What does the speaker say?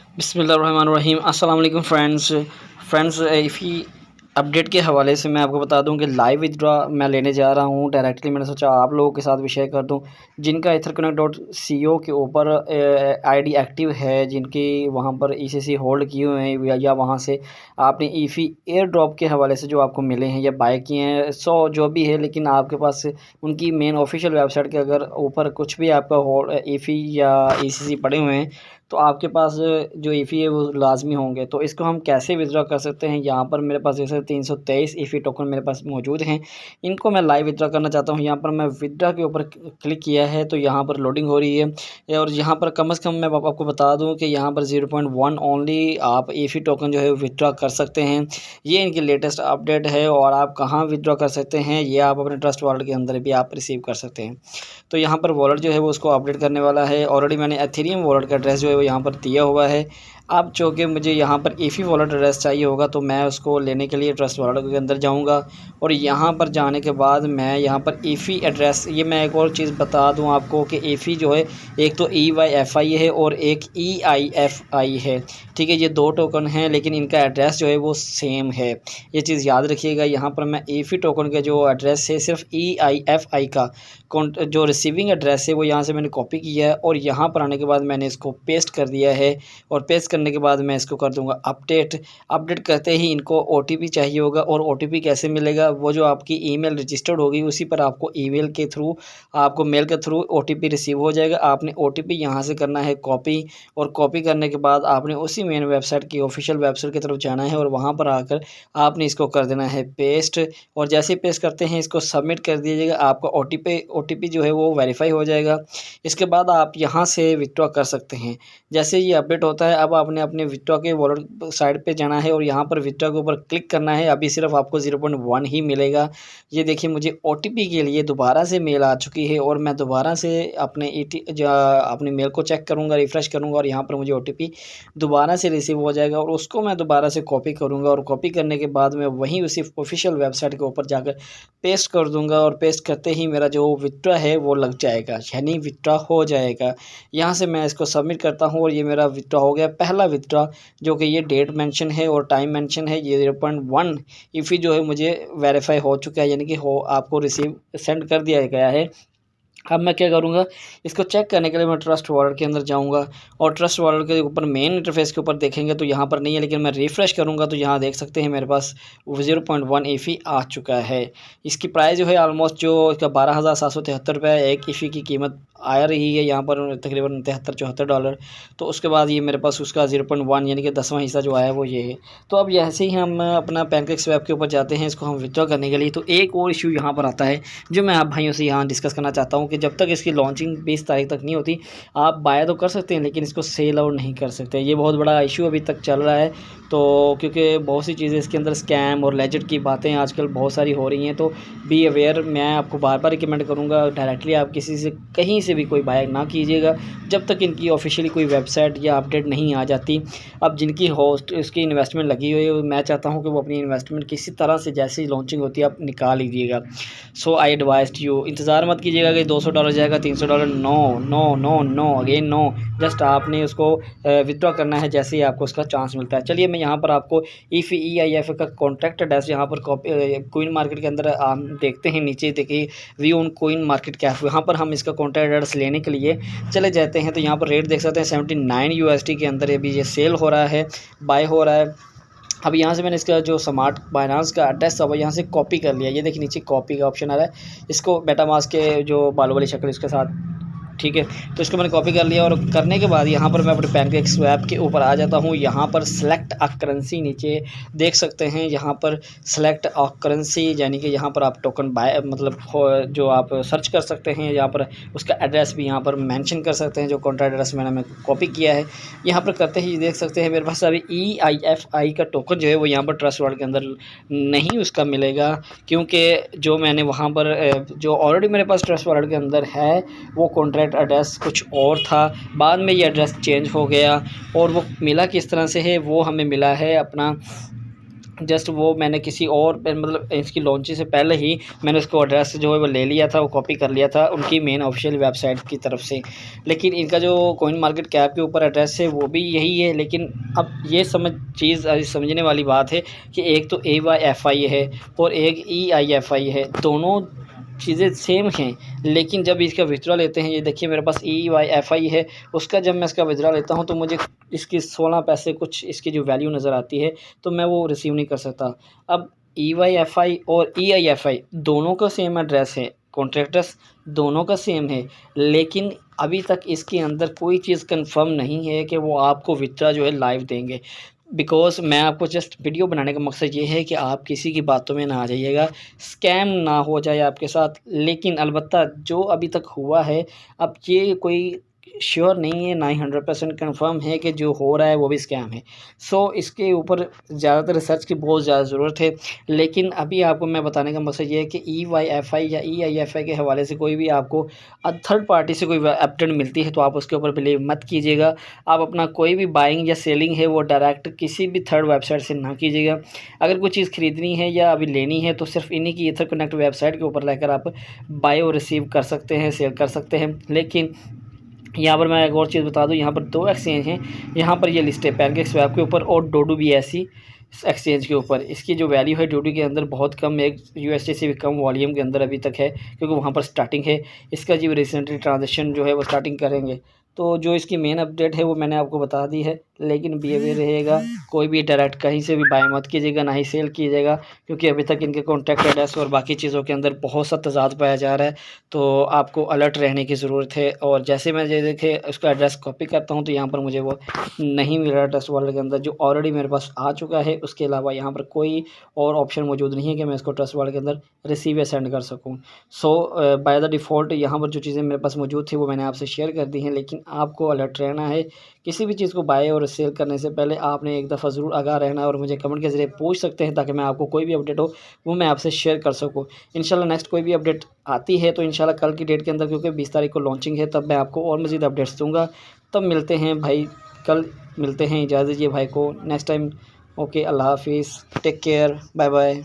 बिस्मिल्लाहिर्रहमानिर्रहीम। अस्सलाम वालेकुम फ्रेंड्स एफी अपडेट के हवाले से मैं आपको बता दूं कि लाइव विथड्रॉ मैं लेने जा रहा हूं डायरेक्टली। मैंने सोचा आप लोगों के साथ भी शेयर कर दूं जिनका etherconnect.co के ऊपर आईडी एक्टिव है, जिनकी वहां पर ईसीसी होल्ड किए हुए हैं, या वहां से आपने ईफी एयर ड्रॉप के हवाले से जो आपको मिले हैं या बाय किए हैं, सो जो भी है, लेकिन आपके पास उनकी मेन ऑफिशियल वेबसाइट के अगर ऊपर कुछ भी आपका ईफी या ईसीसी पड़े हुए हैं तो आपके पास जो ईफ़ी है वो लाजमी होंगे। तो इसको हम कैसे विथड्रॉ कर सकते हैं? यहाँ पर मेरे पास जैसे 323 ईफ़ी टोकन मेरे पास मौजूद हैं, इनको मैं लाइव विथड्रॉ करना चाहता हूँ। यहाँ पर मैं विथड्रॉ के ऊपर क्लिक किया है तो यहाँ पर लोडिंग हो रही है, और यहाँ पर कम से कम मैं आपको बता दूँ कि यहाँ पर 0.1 ओनली आप ईफ़ी टोकन जो है विथड्रॉ कर सकते हैं। ये इनकी लेटेस्ट अपडेट है, और आप कहाँ विथड्रॉ कर सकते हैं ये आप अपने ट्रस्ट वॉलेट के अंदर भी आप रिसीव कर सकते हैं। तो यहाँ पर वॉलेट जो है वो उसको अपडेट करने वाला है। ऑलरेडी मैंने एथेरियम वॉलेट का एड्रेस जो है वो यहाँ पर दिया हुआ है। अब चूँकि मुझे यहाँ पर ईफी वॉलेट एड्रेस चाहिए होगा तो मैं उसको लेने के लिए ट्रस्ट वॉलेट के अंदर जाऊँगा, और यहाँ पर जाने के बाद मैं यहाँ पर ईफी एड्रेस, ये मैं एक और चीज़ बता दूँ आपको कि ईफी जो है एक तो EYFI है और एक EIFI है, ठीक है। ये दो टोकन हैं लेकिन इनका एड्रेस जो है वो सेम है, ये चीज़ याद रखिएगा। यहाँ पर मैं ईफी टोकन का जो एड्रेस है सिर्फ EIFI का जो रिसीविंग एड्रेस है वो यहाँ से मैंने कॉपी किया है, और यहाँ पर आने के बाद मैंने इसको पेस्ट कर दिया है, और पेस्ट करने के बाद मैं इसको कर दूंगा अपडेट करते ही इनको OTP चाहिए होगा। और OTP कैसे मिलेगा? वो जो आपकी ईमेल रजिस्टर्ड होगी उसी पर आपको ईमेल के थ्रू, आपको मेल के थ्रू OTP रिसीव हो जाएगा। आपने OTP यहाँ से करना है कॉपी, और कॉपी करने के बाद आपने उसी मेन वेबसाइट की ऑफिशियल वेबसाइट की तरफ जाना है, और वहाँ पर आकर आपने इसको कर देना है पेस्ट, और जैसे पेस्ट करते हैं इसको सबमिट कर दीजिएगा। आपका OTP जो है वो वेरीफाई हो जाएगा। इसके बाद आप यहाँ से विथड्रॉ कर सकते हैं। जैसे ये अपडेट होता है अब आपने अपने विथड्रॉ के वॉलेट साइड पे जाना है, और यहाँ पर विथड्रॉ के ऊपर क्लिक करना है। अभी सिर्फ आपको 0.1 ही मिलेगा। ये देखिए मुझे OTP के लिए दोबारा से मेल आ चुकी है, और मैं दोबारा से अपने मेल को चेक करूँगा, रिफ़्रेश करूँगा, और यहाँ पर मुझे OTP दोबारा से रिसीव हो जाएगा, और उसको मैं दोबारा से कॉपी करूँगा, और कॉपी करने के बाद मैं वहीं उसी ऑफिशियल वेबसाइट के ऊपर जाकर पेस्ट कर दूँगा, और पेस्ट करते ही मेरा जो विथड्रॉ है वो लग जाएगा, यानी विथड्रॉ हो जाएगा। यहाँ से मैं इसको सबमिट करता हूँ और ये मेरा विथड्रॉ हो गया, पहला विथड्रॉ, जो कि ये डेट मेंशन है और टाइम मेंशन है। ये 0.1 ईफी जो है मुझे वेरीफाई हो चुका है, यानी कि आपको रिसीव सेंड कर दिया गया है। अब मैं क्या करूँगा, इसको चेक करने के लिए मैं ट्रस्ट वॉलेट के अंदर जाऊँगा, और ट्रस्ट वॉलेट के ऊपर मेन इंटरफेस के ऊपर देखेंगे तो यहाँ पर नहीं है, लेकिन मैं रिफ़्रेश करूँगा तो यहाँ देख सकते हैं मेरे पास 0.1 ईफी आ चुका है। इसकी प्राइस जो है ऑलमोस्ट जो इसका 12,773 रुपये एक ईफी की कीमत आ रही है, यहाँ पर तकरीबन $73-74। तो उसके बाद ये मेरे पास उसका 0.1 यानी कि 10वां हिस्सा जो आया वो ये है। तो अब ऐसे ही हम अपना पैनकेक स्वैप के ऊपर जाते हैं इसको हम विथड्रॉ करने के लिए। तो एक और इशू यहाँ पर आता है जो मैं आप भाइयों से यहाँ डिस्कस करना चाहता हूँ कि जब तक इसकी लॉन्चिंग 20 तारीख तक नहीं होती, आप बाय तो कर सकते हैं लेकिन इसको सेल आउट नहीं कर सकते। ये बहुत बड़ा इशू अभी तक चल रहा है, तो क्योंकि बहुत सी चीज़ें इसके अंदर स्कैम और लेजेड की बातें आजकल बहुत सारी हो रही हैं। तो बी अवेयर, मैं आपको बार बार रिकमेंड करूँगा डायरेक्टली आप किसी से कहीं से भी कोई बाय ना कीजिएगा जब तक इनकी ऑफिशियली कोई वेबसाइट या अपडेट नहीं आ जाती। अब जिनकी होस्ट इसकी इन्वेस्टमेंट लगी हुई है, मैं चाहता हूँ कि वो अपनी इन्वेस्टमेंट किसी तरह से जैसे ही लॉन्चिंग होती है आप निकाल लीजिएगा। सो आई एडवाइज यू, इंतज़ार मत कीजिएगा कि $200 जाएगा, $300, no no no no again no. Just आपने उसको विथड्रॉ करना है जैसे ही आपको उसका चांस मिलता है। चलिए मैं यहाँ पर आपको EIF का कॉन्टैक्ट एड्रेस यहाँ पर कोइन मार्केट के अंदर देखते हैं, नीचे देखिए view on coin market cap, यहाँ पर हम इसका कॉन्टैक्ट एड्रेस लेने के लिए चले जाते हैं। तो यहाँ पर रेट देख सकते हैं 79 USD के अंदर अभी ये सेल हो रहा है, बाय हो रहा है। अब यहाँ से मैंने इसका जो स्मार्ट फाइनेंस का एड्रेस था वो यहाँ से कॉपी कर लिया। ये देखिए नीचे कॉपी का ऑप्शन आ रहा है, इसको मेटामास्क के जो बालों वाली शक्ल इसके साथ, ठीक है। तो इसको मैंने कॉपी कर लिया, और करने के बाद यहाँ पर मैं अपने पैनकेक स्वैप के ऊपर आ जाता हूँ। यहाँ पर सेलेक्ट अ करेंसी नीचे देख सकते हैं, यहाँ पर सेलेक्ट अ करेंसी यानी कि यहाँ पर आप टोकन बाय मतलब जो आप सर्च कर सकते हैं, यहाँ पर उसका एड्रेस भी यहाँ पर मेंशन कर सकते हैं, जो कॉन्टैक्ट एड्रेस मैंने कॉपी किया है। यहाँ पर करते ही देख सकते हैं मेरे पास अभी EIFI का टोकन जो है वो यहाँ पर ट्रस्ट वॉलेट के अंदर नहीं उसका मिलेगा, क्योंकि जो मैंने वहाँ पर जो ऑलरेडी मेरे पास ट्रस्ट वॉलेट के अंदर है वो कॉन्ट्रैक्ट एड्रेस कुछ और था। बाद में ये एड्रेस चेंज हो गया, और वो मिला किस तरह से है, वो हमें मिला है अपना जस्ट वो मैंने किसी और मतलब इसकी लॉन्चिंग से पहले ही मैंने उसको एड्रेस जो है वो ले लिया था, वो कॉपी कर लिया था उनकी मेन ऑफिशियल वेबसाइट की तरफ से। लेकिन इनका जो कॉइन मार्केट कैप के ऊपर एड्रेस है वो भी यही है। लेकिन अब ये समझने वाली बात है कि एक तो AYFI है और एक EIFI है, दोनों चीज़ें सेम हैं। लेकिन जब इसका विथड्रॉ लेते हैं, ये देखिए मेरे पास EYFI है, उसका जब मैं इसका विथड्रॉ लेता हूँ तो मुझे इसकी 16 पैसे कुछ इसकी जो वैल्यू नज़र आती है, तो मैं वो रिसीव नहीं कर सकता। अब EYFI और EIFI दोनों का सेम एड्रेस है, कॉन्ट्रैक्टर्स दोनों का सेम है, लेकिन अभी तक इसके अंदर कोई चीज़ कंफर्म नहीं है कि वो आपको विथड्रॉ जो है लाइव देंगे। बिकॉज़ मैं आपको जस्ट वीडियो बनाने का मकसद ये है कि आप किसी की बातों में ना आ जाइएगा, स्कैम ना हो जाए आपके साथ। लेकिन अलबत्ता जो अभी तक हुआ है, अब ये कोई श्योर नहीं है, ना ही 100% कन्फर्म है कि जो हो रहा है वो भी स्कैम है। सो इसके ऊपर ज़्यादातर रिसर्च की बहुत ज़्यादा ज़रूरत है। लेकिन अभी आपको मैं बताने का मकसद ये है कि EYFI या EIFI के हवाले से कोई भी आपको थर्ड पार्टी से कोई अपडेट मिलती है तो आप उसके ऊपर बिलीव मत कीजिएगा। आप अपना कोई भी बाइंग या सेलिंग है वो डायरेक्ट किसी भी थर्ड वेबसाइट से ना कीजिएगा। अगर कोई चीज़ ख़रीदनी है या अभी लेनी है तो सिर्फ इन्हीं की ईथर कनेक्ट वेबसाइट के ऊपर रहकर आप बाय और रिसीव कर सकते हैं, सेल कर सकते हैं। लेकिन यहाँ पर मैं एक और चीज़ बता दूँ, यहाँ पर 2 एक्सचेंज हैं। यहाँ पर ये लिस्ट है पैनकेक स्वैप के ऊपर और डोडो भी ऐसी एक्सचेंज के ऊपर। इसकी जो वैल्यू है डोडो के अंदर बहुत कम, एक USD से भी कम वॉल्यूम के अंदर अभी तक है, क्योंकि वहाँ पर स्टार्टिंग है। इसका जो रिसेंटली ट्रांजेक्शन जो है वो स्टार्टिंग करेंगे। तो जो इसकी मेन अपडेट है वो मैंने आपको बता दी है। लेकिन बिहेवियर रहेगा, कोई भी डायरेक्ट कहीं से भी बाय मत कीजिएगा, ना ही सेल कीजिएगा, क्योंकि अभी तक इनके कॉन्टैक्ट एड्रेस और बाकी चीज़ों के अंदर बहुत सा तज़ाद पाया जा रहा है। तो आपको अलर्ट रहने की ज़रूरत है। और जैसे मैं ये देखे उसका एड्रेस कॉपी करता हूँ तो यहाँ पर मुझे वो नहीं मिल रहा ट्रस्ट वॉलेट के अंदर, जो ऑलरेडी मेरे पास आ चुका है। उसके अलावा यहाँ पर कोई और ऑप्शन मौजूद नहीं है कि मैं इसको ट्रस्ट वॉलेट के अंदर रिसीव या सेंड कर सकूँ। सो बाय द डिफ़ॉल्ट यहाँ पर जो चीज़ें मेरे पास मौजूद थी वो मैंने आपसे शेयर कर दी हैं। लेकिन आपको अलर्ट रहना है, किसी भी चीज़ को बाय और सेल करने से पहले आपने एक दफ़ा ज़रूर आगाह रहना है। और मुझे कमेंट के ज़रिए पूछ सकते हैं ताकि मैं आपको कोई भी अपडेट हो वो मैं आपसे शेयर कर सकूँ। इंशाल्लाह नेक्स्ट कोई भी अपडेट आती है तो इंशाल्लाह कल की डेट के अंदर, क्योंकि 20 तारीख को लॉन्चिंग है, तब मैं आपको और मज़ीद अपडेट्स दूँगा। तब मिलते हैं भाई, कल मिलते हैं। इजाज़त दीजिए भाई को नेक्स्ट टाइम। ओके, अल्लाह हाफ़िज़, टेक केयर, बाय बाय।